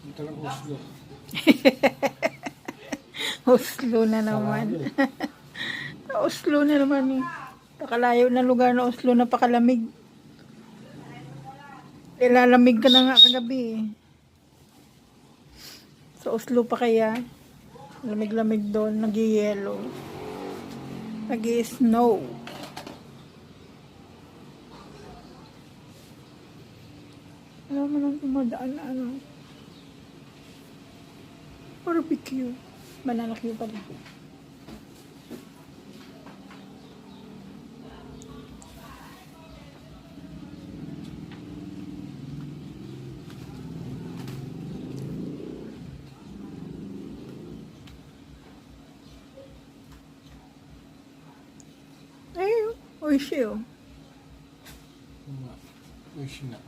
Ito lang Oslo. Oslo na naman. Oslo na naman eh. Pakalayo na lugar na Oslo, napakalamig. Ilalamig ka na nga kagabi eh. Sa Oslo pa kaya. Lamig-lamig doon, nag-yellow. Nag-snow. Alam mo nang tumadaan na ano. Barbecue. Banana Q pala. Ay, oishi oh.美味しいな。